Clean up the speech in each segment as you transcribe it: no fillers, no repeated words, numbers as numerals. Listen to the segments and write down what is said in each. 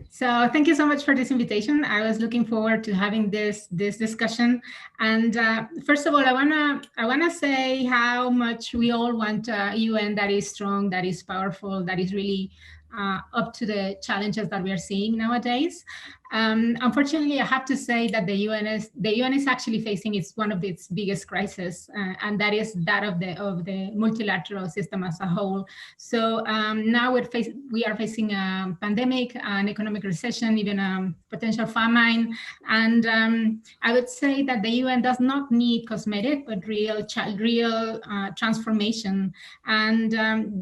So thank you so much for this invitation. I was looking forward to having this discussion. And first of all, I wanna say how much we all want a UN that is strong, that is powerful, that is really up to the challenges that we are seeing nowadays. Unfortunately, I have to say that the UN is actually facing one of its biggest crises, and that is that of the multilateral system as a whole. So now we are facing a pandemic, an economic recession, even a potential famine, and I would say that the UN does not need cosmetic, but real transformation. And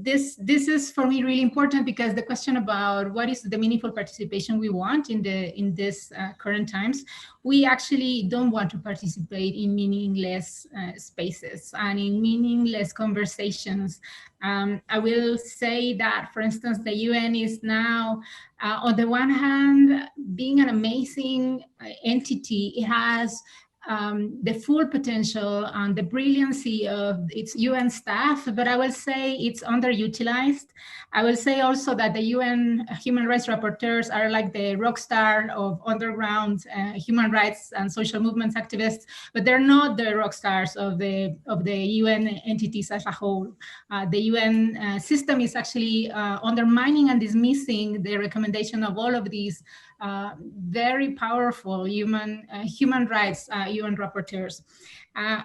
this is for me really important, because the question about what is the meaningful participation we want in this current times, we actually don't want to participate in meaningless spaces and in meaningless conversations. I will say that, for instance, the UN is now, on the one hand, being an amazing entity. It has the full potential and the brilliancy of its UN staff, but I will say it's underutilized. I will say also that the UN human rights rapporteurs are like the rock star of underground human rights and social movements activists, but they're not the rock stars of the UN entities as a whole. The UN system is actually undermining and dismissing the recommendation of all of these very powerful human rights UN rapporteurs.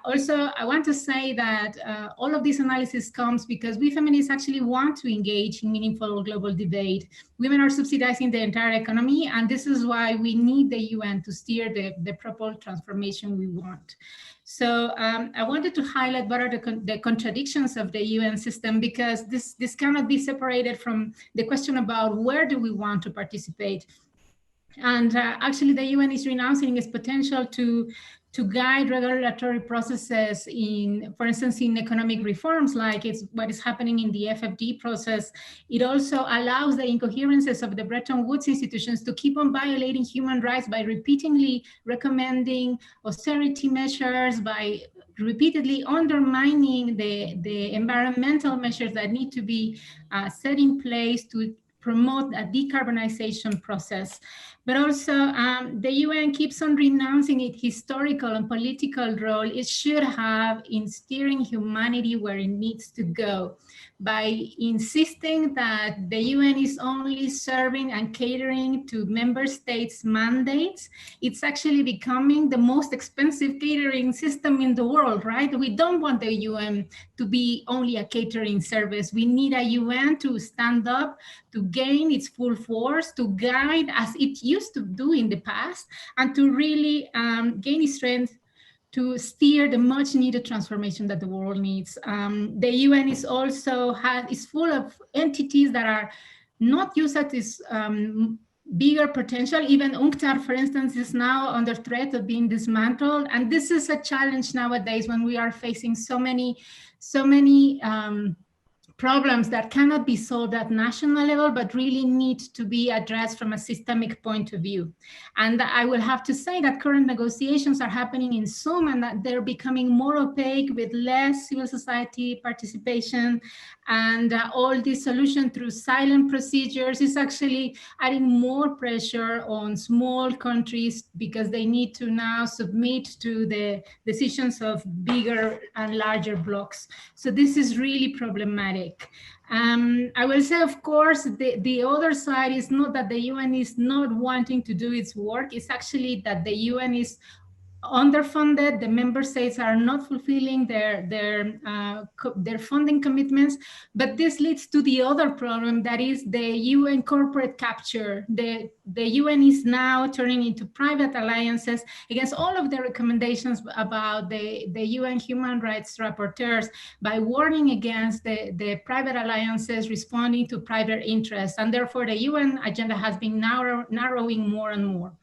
Also, I want to say that all of this analysis comes because we feminists actually want to engage in meaningful global debate. Women are subsidizing the entire economy, and this is why we need the UN to steer the proper transformation we want. So I wanted to highlight what are the contradictions of the UN system, because this cannot be separated from the question about where do we want to participate. And actually, the UN is renouncing its potential to guide regulatory processes in, for instance, in economic reforms, like what is happening in the FFD process. It also allows the incoherences of the Bretton Woods institutions to keep on violating human rights by repeatedly recommending austerity measures, by repeatedly undermining the environmental measures that need to be set in place to promote a decarbonization process. But also, the UN keeps on renouncing its historical and political role it should have in steering humanity where it needs to go, by insisting that the UN is only serving and catering to member states' mandates. It's actually becoming the most expensive catering system in the world, right? We don't want the UN to be only a catering service. We need a UN to stand up, to gain its full force, to guide as it used to do in the past, and to really gain its strength to steer the much needed transformation that the world needs. The UN is also is full of entities that are not used at this bigger potential. Even UNCTAD, for instance, is now under threat of being dismantled. And this is a challenge nowadays when we are facing so many problems that cannot be solved at national level, but really need to be addressed from a systemic point of view. And I will have to say that current negotiations are happening in Zoom, and that they're becoming more opaque with less civil society participation. And all this solution through silent procedures is actually adding more pressure on small countries, because they need to now submit to the decisions of bigger and larger blocs. So this is really problematic. I will say, of course, the other side is not that the UN is not wanting to do its work. It's actually that the UN is underfunded. The member states are not fulfilling their funding commitments, but this leads to the other problem, that is the UN corporate capture. The UN is now turning into private alliances against all of the recommendations about the UN human rights rapporteurs, by warning against the private alliances responding to private interests, and therefore the UN agenda has been narrowing more and more.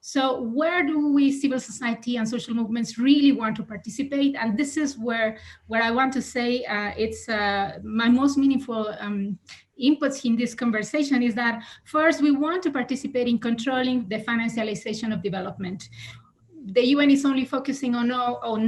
So where do we, civil society and social movements, really want to participate? And this is where I want to say it's my most meaningful inputs in this conversation, is that first, we want to participate in controlling the financialization of development. the UN is only focusing on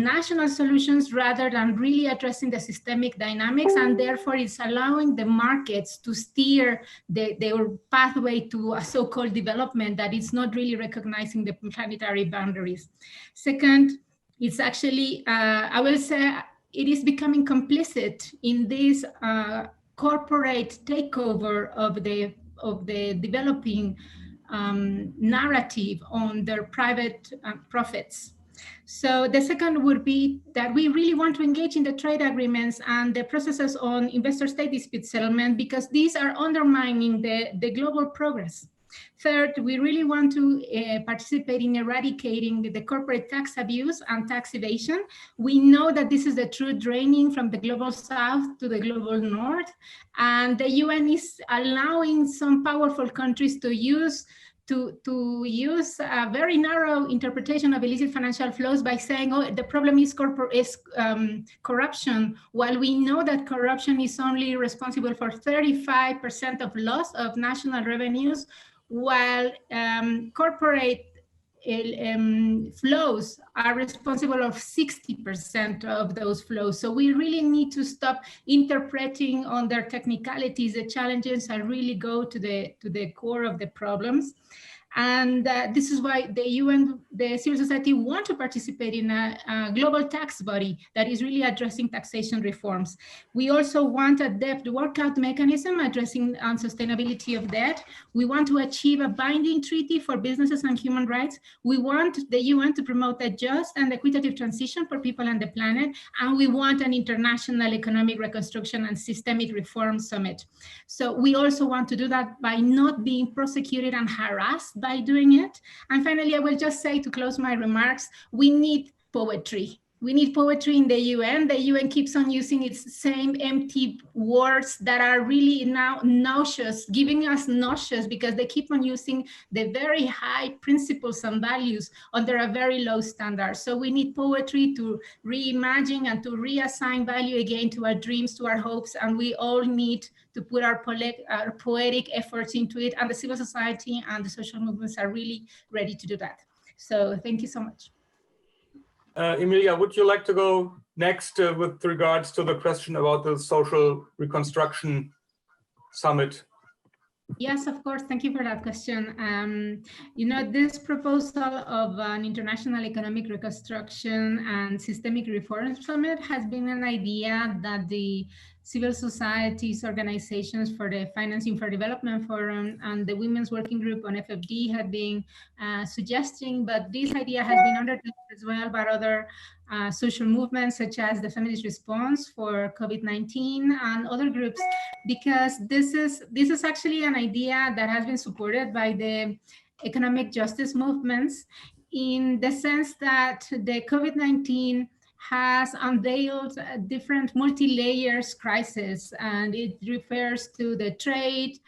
national solutions rather than really addressing the systemic dynamics, and therefore it's allowing the markets to steer their pathway to a so-called development that is not really recognizing the planetary boundaries. Second, it's actually, I will say, it is becoming complicit in this corporate takeover of the developing narrative on their private profits. So the second would be that we really want to engage in the trade agreements and the processes on investor-state dispute settlement, because these are undermining the global progress. Third, we really want to participate in eradicating the corporate tax abuse and tax evasion. We know that this is the true draining from the global south to the global north, and the UN is allowing some powerful countries to use a very narrow interpretation of illicit financial flows by saying, oh, the problem is corruption, while we know that corruption is only responsible for 35% of loss of national revenues, while corporate flows are responsible of 60% of those flows. So we really need to stop interpreting on their technicalities the challenges and really go to the core of the problems. And this is why the UN, the civil society want to participate in a global tax body that is really addressing taxation reforms. We also want a debt workout mechanism addressing unsustainability of debt. We want to achieve a binding treaty for businesses and human rights. We want the UN to promote a just and equitable transition for people and the planet. And we want an international economic reconstruction and systemic reform summit. So we also want to do that by not being prosecuted and harassed by doing it. And finally, I will just say, to close my remarks, we need poetry. We need poetry in the UN. The UN keeps on using its same empty words that are really now nauseous, giving us nauseous, because they keep on using the very high principles and values under a very low standard. So we need poetry to reimagine and to reassign value again to our dreams, to our hopes, and we all need to put our poetic efforts into it, and the civil society and the social movements are really ready to do that. So thank you so much. Emilia, would you like to go next with regards to the question about the social reconstruction summit? Yes, of course. Thank you for that question. You know, this proposal of an international economic reconstruction and systemic reform summit has been an idea that the civil societies organizations for the Financing for Development Forum and the Women's Working Group on FFD had been suggesting, but this idea has been undertaken as well by other social movements such as the Feminist Response for COVID-19 and other groups, because this is actually an idea that has been supported by the economic justice movements, in the sense that the COVID-19 has unveiled different multi-layers crisis, and it refers to the trade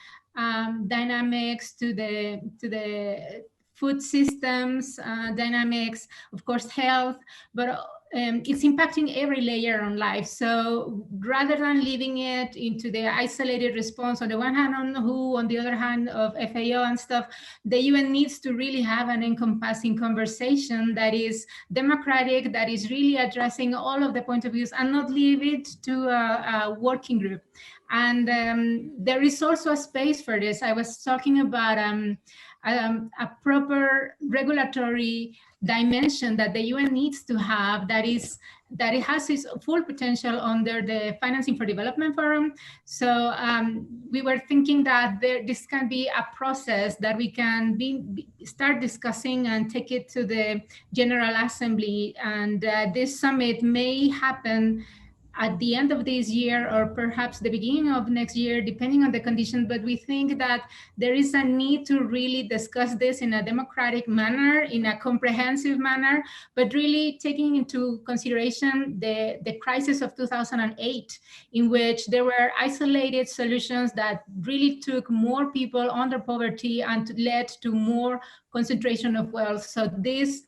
dynamics, to the food systems dynamics, of course, health, but it's impacting every layer on life. So rather than leaving it into the isolated response on the one hand on WHO, on the other hand of FAO and stuff, the UN needs to really have an encompassing conversation that is democratic, that is really addressing all of the point of views, and not leave it to a working group. And there is also a space for this. I was talking about a proper regulatory dimension that the UN needs to have, that it has its full potential under the Financing for Development Forum. So we were thinking that this can be a process that we can start discussing and take it to the General Assembly. And this summit may happen at the end of this year or perhaps the beginning of next year, depending on the conditions. But we think that there is a need to really discuss this in a democratic manner, in a comprehensive manner, but really taking into consideration the crisis of 2008, in which there were isolated solutions that really took more people under poverty and led to more concentration of wealth. So this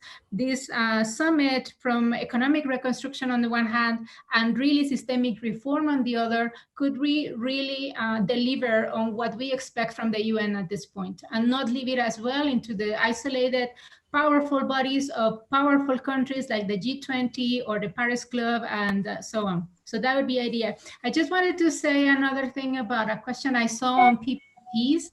summit, from economic reconstruction on the one hand and really systemic reform on the other, could really deliver on what we expect from the UN at this point, and not leave it as well into the isolated powerful bodies of powerful countries like the G20 or the Paris Club and so on. So that would be the idea. I just wanted to say another thing about a question I saw on PPPs.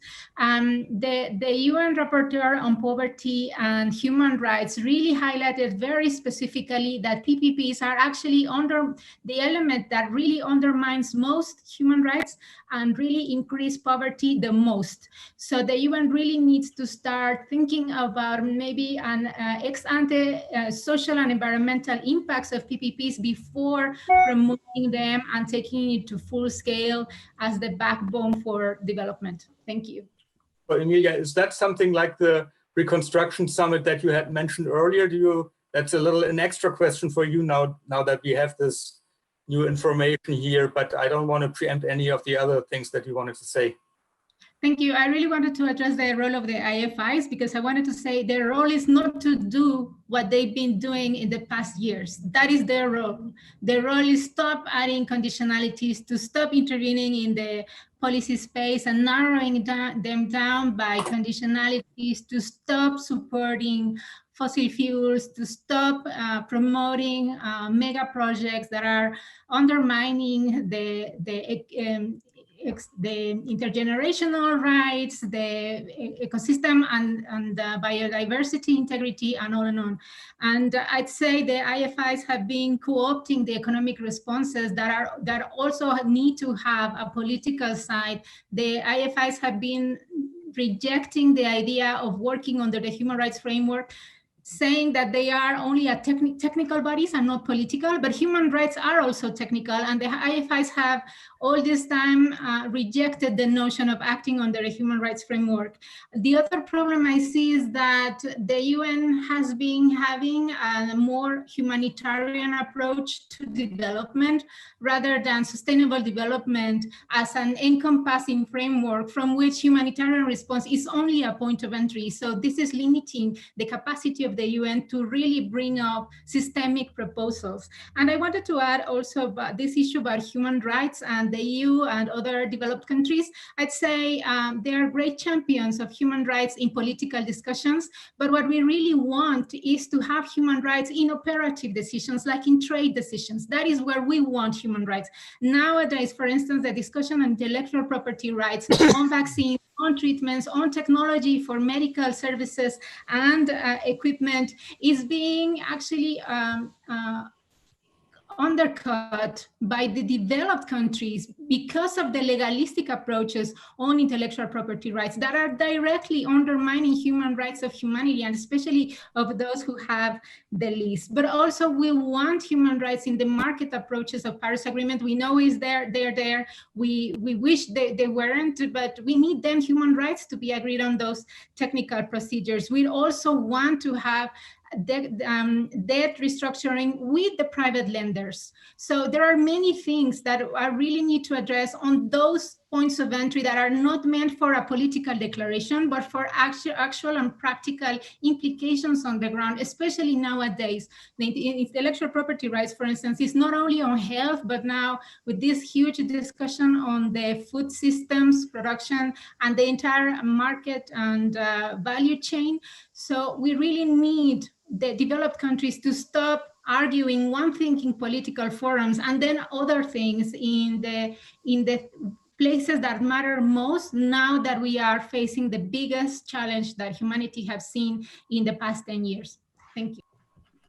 The UN rapporteur on poverty and human rights really highlighted very specifically that PPPs are actually under the element that really undermines most human rights and really increase poverty the most. So the UN really needs to start thinking about maybe an ex-ante social and environmental impacts of PPPs before promoting them and taking it to full scale as the backbone for development. Thank you. Well, Emilia, is that something like the Reconstruction Summit that you had mentioned earlier? That's an extra question for you now that we have this new information here, but I don't want to preempt any of the other things that you wanted to say. Thank you. I really wanted to address the role of the IFIs, because I wanted to say their role is not to do what they've been doing in the past years. That is their role. Their role is stop adding conditionalities, to stop intervening in the policy space and narrowing them down by conditionalities, to stop supporting fossil fuels, to stop promoting mega projects that are undermining the intergenerational rights, the ecosystem and the biodiversity integrity, and on. And I'd say the IFIs have been co-opting the economic responses that also need to have a political side. The IFIs have been rejecting the idea of working under the human rights framework, saying that they are only a technical bodies and not political, but human rights are also technical, and the IFIs have all this time rejected the notion of acting under a human rights framework. The other problem I see is that the UN has been having a more humanitarian approach to development rather than sustainable development as an encompassing framework from which humanitarian response is only a point of entry. So this is limiting the capacity of the UN to really bring up systemic proposals. And I wanted to add also about this issue about human rights and the EU and other developed countries. I'd say they are great champions of human rights in political discussions, but what we really want is to have human rights in operative decisions, like in trade decisions. That is where we want human rights. Nowadays, for instance, the discussion on intellectual property rights, on vaccines, on treatments, on technology for medical services and equipment is being actually undercut by the developed countries because of the legalistic approaches on intellectual property rights that are directly undermining human rights of humanity, and especially of those who have the least. But also we want human rights in the market approaches of Paris Agreement. We know is they're there. We wish they weren't, but we need them human rights to be agreed on those technical procedures. We also want to have debt restructuring with the private lenders. So there are many things that I really need to address on those points of entry that are not meant for a political declaration, but for actual and practical implications on the ground, especially nowadays. The intellectual property rights, for instance, is not only on health, but now with this huge discussion on the food systems, production, and the entire market and value chain. So we really need the developed countries to stop arguing one thing in political forums and then other things in the places that matter most, now that we are facing the biggest challenge that humanity has seen in the past 10 years. Thank you.